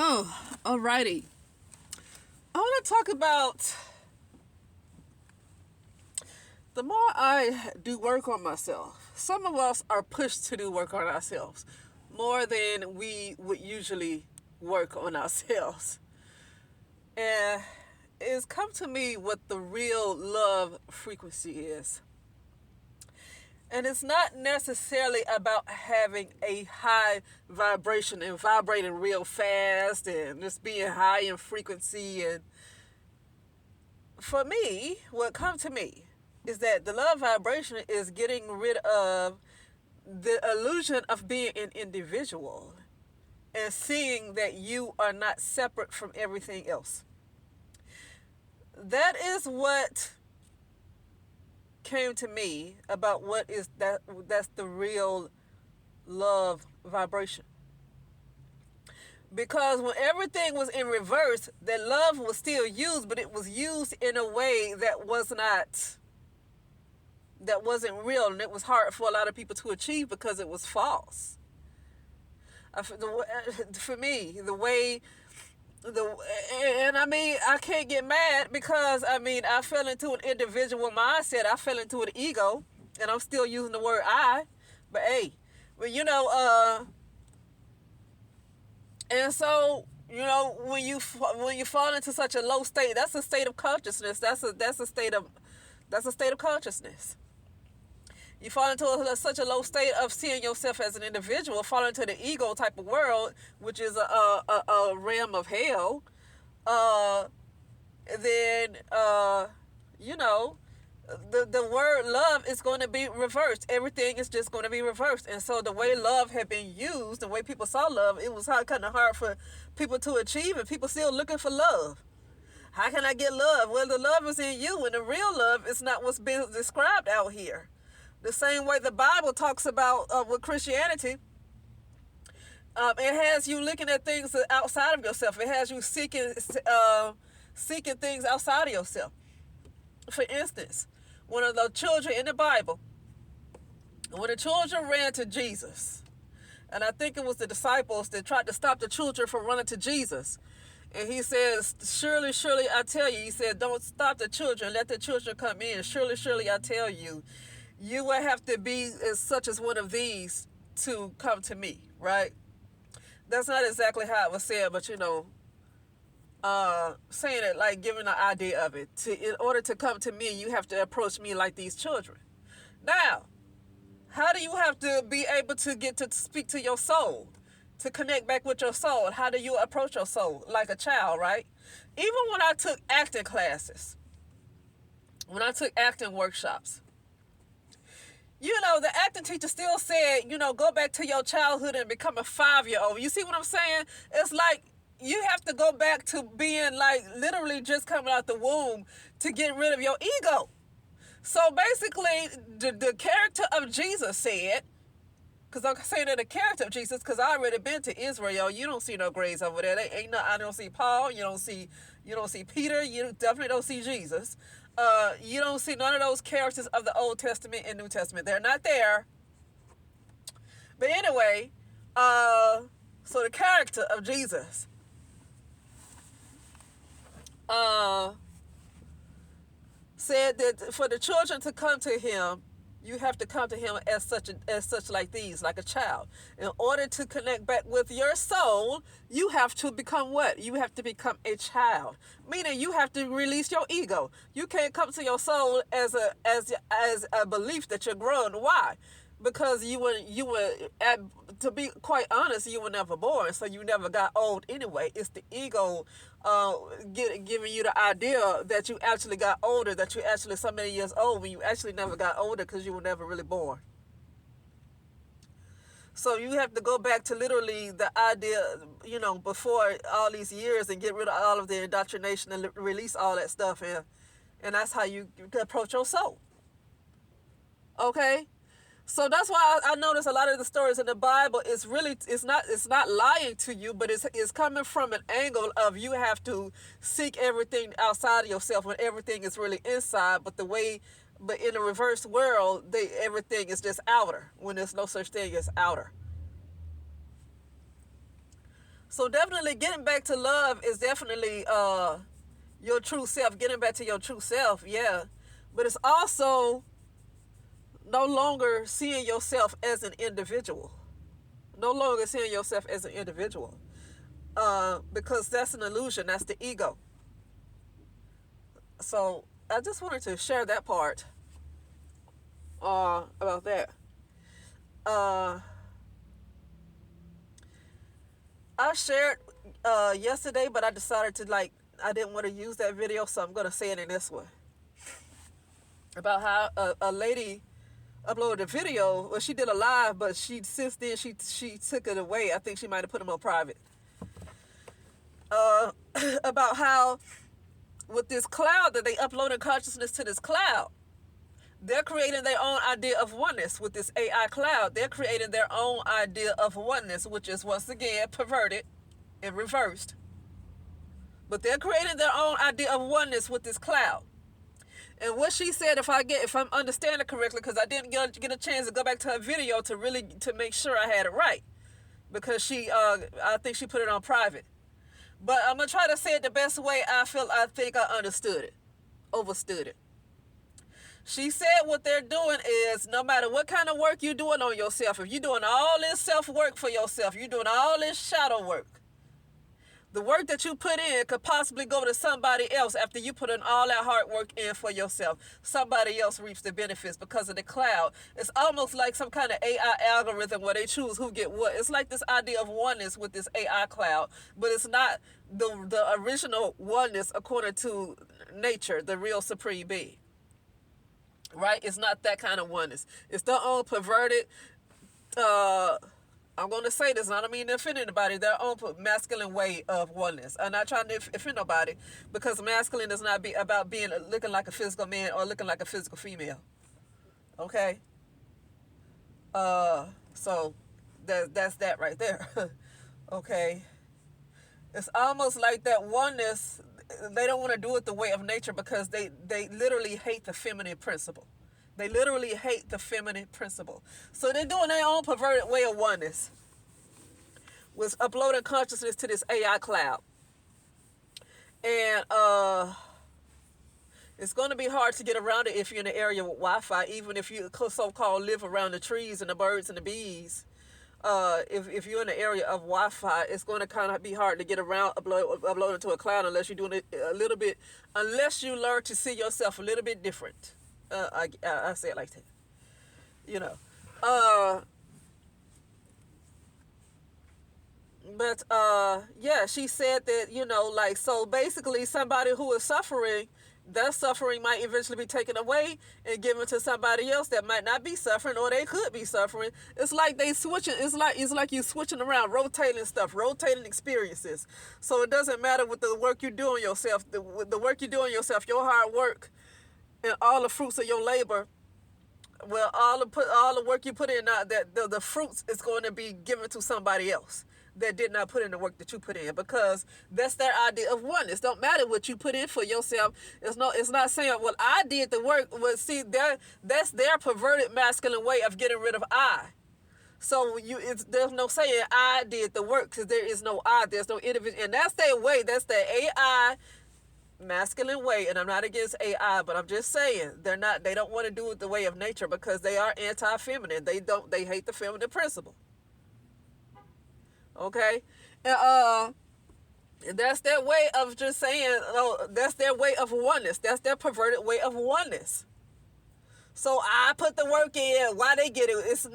Oh, alrighty. I want to talk about the more I do work on myself. Some of us are pushed to do work on ourselves more than we would usually work on ourselves. And it's come to me what the real love frequency is. And it's not necessarily about having a high vibration and vibrating real fast and just being high in frequency. And for me, what come to me is that the love vibration is getting rid of the illusion of being an individual and seeing that you are not separate from everything else. That is what came to me about what is that's the real love vibration. Because when everything was in reverse, that love was still used, but it was used in a way that wasn't real, and it was hard for a lot of people to achieve because it was false. For me, and I mean, I can't get mad because I fell into an individual mindset. I fell into an ego, and I'm still using the word I. But hey, and so when you fall into such a low state, that's a state of consciousness. That's a state of consciousness. You fall into such a low state of seeing yourself as an individual, fall into the ego type of world, which is a realm of hell. Then the word love is going to be reversed. Everything is just going to be reversed. And so the way love had been used, the way people saw love, it was kind of hard for people to achieve, and people still looking for love. How can I get love? Well, the love is in you, and the real love is not what's been described out here. The same way the Bible talks about with Christianity, it has you looking at things outside of yourself. It has you seeking things outside of yourself. For instance, one of the children in the Bible, when the children ran to Jesus, and I think it was the disciples that tried to stop the children from running to Jesus, and he says, surely, surely, I tell you, he said, don't stop the children, let the children come in. Surely, surely, I tell you, you will have to be as such as one of these to come to me, right? That's not exactly how it was said, but saying it like giving an idea of it. In order to come to me, you have to approach me like these children. Now, how do you have to be able to get to speak to your soul, to connect back with your soul? How do you approach your soul? Like a child, right? Even when I took acting classes, when I took acting workshops, the acting teacher still said, go back to your childhood and become a 5-year-old. You see what I'm saying? It's like you have to go back to being like literally just coming out the womb to get rid of your ego. So basically, the character of Jesus said, because I'm saying that the character of Jesus, because I already been to Israel. You don't see no graves over there. I don't see Paul. You don't see Peter. You definitely don't see Jesus. You don't see none of those characters of the Old Testament and New Testament. They're not there. But anyway, so the character of Jesus said that for the children to come to him, you have to come to him as such like these, like a child. In order to connect back with your soul, you have to become what? You have to become a child. Meaning you have to release your ego. You can't come to your soul as a belief that you're grown. Why? Because you were to be quite honest, you were never born, so you never got old anyway. It's the ego giving you the idea that you actually got older, that you're actually so many years old when you actually never got older because you were never really born. So you have to go back to literally the idea, before all these years, and get rid of all of the indoctrination and release all that stuff, and that's how you approach your soul. Okay? So that's why I notice a lot of the stories in the Bible it's not lying to you, but it's coming from an angle of you have to seek everything outside of yourself when everything is really inside. But in the reverse world, everything is just outer when there's no such thing as outer. So definitely getting back to love is definitely your true self, getting back to your true self, yeah. But it's also no longer seeing yourself as an individual. No longer seeing yourself as an individual. Because that's an illusion, that's the ego. So I just wanted to share that part about that. Uh, I shared yesterday, but I decided to I didn't want to use that video, so I'm gonna say it in this one about how a lady uploaded a video. Well, she did a live, but since then she took it away. I think she might have put them on private. Uh, about how with this cloud that they uploaded consciousness to this cloud, they're creating their own idea of oneness with this AI cloud. They're creating their own idea of oneness, which is once again perverted and reversed. But they're creating their own idea of oneness with this cloud. And what she said, if I'm understanding correctly, because I didn't get a chance to go back to her video to make sure I had it right, because I think she put it on private. But I'm gonna try to say it the best way I think I understood it, overstood it. She said what they're doing is, no matter what kind of work you're doing on yourself, if you're doing all this self-work for yourself, you're doing all this shadow work, the work that you put in could possibly go to somebody else after you put in all that hard work in for yourself. Somebody else reaps the benefits because of the cloud. It's almost like some kind of AI algorithm where they choose who get what. It's like this idea of oneness with this AI cloud, but it's not the original oneness according to nature, the real supreme being. Right? It's not that kind of oneness. It's their own perverted, I'm going to say this, and I don't mean to offend anybody, their own masculine way of oneness. I'm not trying to offend nobody, because masculine is not about looking like a physical man or looking like a physical female. Okay? So that's that right there. Okay? It's almost like that oneness, they don't want to do it the way of nature because they literally hate the feminine principle. They literally hate the feminine principle. So they're doing their own perverted way of oneness, was uploading consciousness to this AI cloud. And it's going to be hard to get around it if you're in an area with Wi-Fi, even if you so-called live around the trees and the birds and the bees. If you're in an area of Wi-Fi, it's going to kind of be hard to get around uploading to a cloud unless you're doing it a little bit, unless you learn to see yourself a little bit different. I say it like that, you know. But yeah, she said that, like, so basically somebody who is suffering, their suffering might eventually be taken away and given to somebody else that might not be suffering, or they could be suffering. It's like they switching. It's like you switching around, rotating stuff, rotating experiences. So it doesn't matter what the work you do on yourself, the work you do on yourself, your hard work, and all the fruits of your labor. Well, all the work you put in, that the fruits is going to be given to somebody else that did not put in the work that you put in, because that's their idea of oneness. Don't matter what you put in for yourself. It's not saying, well, I did the work. Well, see, that's their perverted masculine way of getting rid of I. So there's no saying I did the work, because there is no I. There's no individual, and that's their way. That's their AI masculine way. And I'm not against AI, but I'm just saying they don't want to do it the way of nature, because they are anti-feminine. They hate the feminine principle. Okay? And that's their way of just saying, that's their way of oneness. That's their perverted way of oneness. So I put the work in, why they get it? It's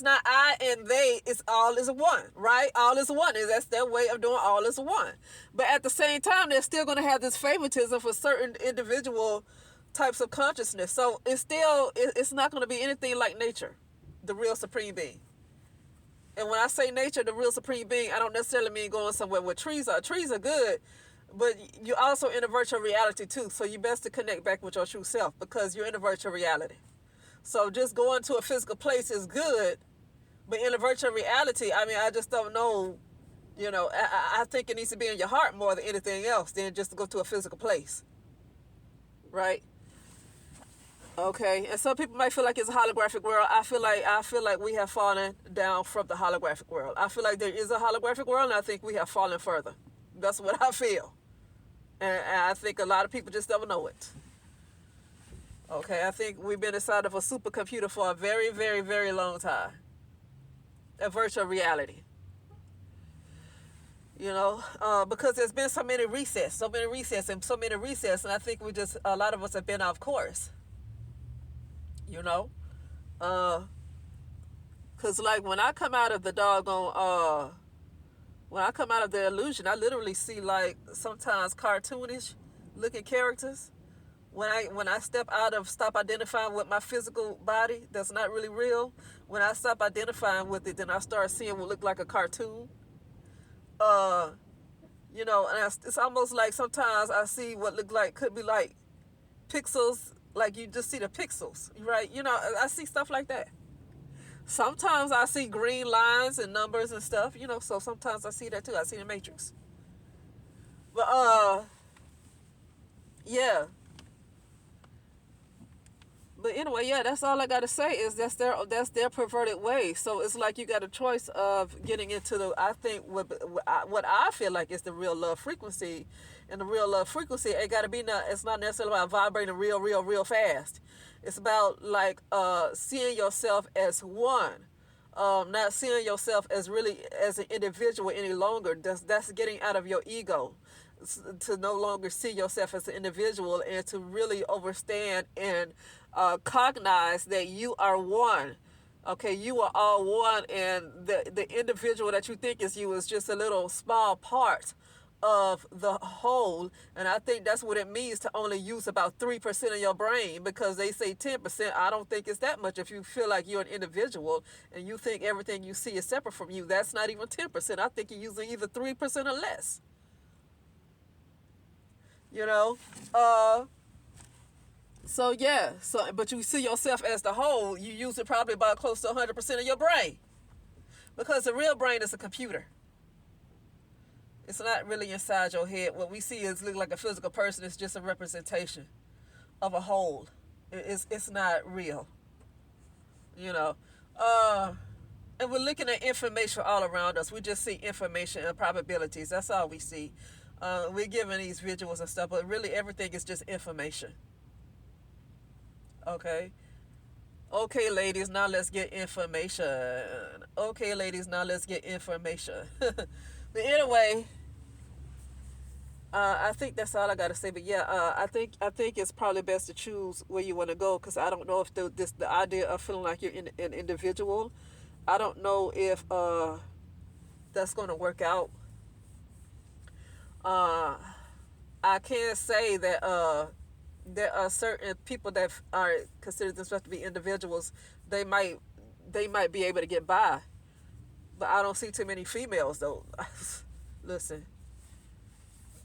not I and they, it's all is one, right? All is one. That's their way of doing all is one. But at the same time, they're still going to have this favoritism for certain individual types of consciousness. So it's not going to be anything like nature, the real supreme being. And when I say nature, the real supreme being, I don't necessarily mean going somewhere where trees are. Trees are good, but you also in a virtual reality too. So you best to connect back with your true self, because you're in a virtual reality. So just going to a physical place is good, but in a virtual reality, I mean, I just don't know, I think it needs to be in your heart more than anything else than just to go to a physical place, right? Okay, and some people might feel like it's a holographic world. I feel like we have fallen down from the holographic world. I feel like there is a holographic world, and I think we have fallen further. That's what I feel, and I think a lot of people just don't know it. Okay, I think we've been inside of a supercomputer for a very, very, very long time. A virtual reality. Because there's been so many resets, and I think a lot of us have been off course. You know, uh, cause like when I come out of the illusion, I literally see like sometimes cartoonish looking characters. When I stop identifying with my physical body that's not really real. When I stop identifying with it, then I start seeing what look like a cartoon. Uh, it's almost like sometimes I see what look like could be like pixels, like you just see the pixels, right? I see stuff like that. Sometimes I see green lines and numbers and stuff, so sometimes I see that too. I see the matrix. But yeah. But anyway, yeah, that's all I gotta say is that's their perverted way. So it's like you got a choice of getting into I think what I feel like is the real love frequency, and the real love frequency it gotta be not it's not necessarily about vibrating real, real, real fast. It's about like seeing yourself as one, not seeing yourself as really as an individual any longer. That's getting out of your ego to no longer see yourself as an individual and to really understand and cognize that you are one. Okay, you are all one, and the individual that you think is you is just a little small part of the whole. And I think that's what it means to only use about 3% of your brain, because they say 10%. I don't think it's that much. If you feel like you're an individual and you think everything you see is separate from you, that's not even 10%. I think you're using either 3% or less. You know? So yeah, but you see yourself as the whole, you use it probably about close to 100% of your brain. Because the real brain is a computer. It's not really inside your head. What we see is look like a physical person. It's just a representation of a whole. It's not real. You know. And we're looking at information all around us. We just see information and probabilities. That's all we see. We're given these visuals and stuff, but really everything is just information. Okay. Okay, ladies, now let's get information. Okay, ladies, now let's get information. But anyway, I think that's all I gotta say. But yeah, I think it's probably best to choose where you want to go, because I don't know if the idea of feeling like you're an individual, I don't know if that's gonna work out. Uh, I can say that there are certain people that are considered themselves to be individuals. They might they might be able to get by, but I don't see too many females though. Listen,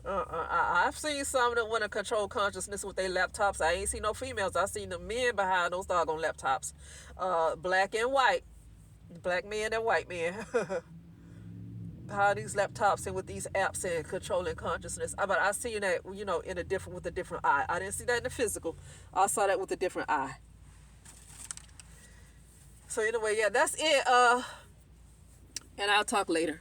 I've seen some that want to control consciousness with their laptops. I ain't seen no females. I seen the men behind those doggone laptops, black and white, black men and white men. Behind these laptops and with these apps and controlling consciousness. But I seen that, in with a different eye. I didn't see that in the physical. I saw that with a different eye. So anyway, yeah, that's it. And I'll talk later.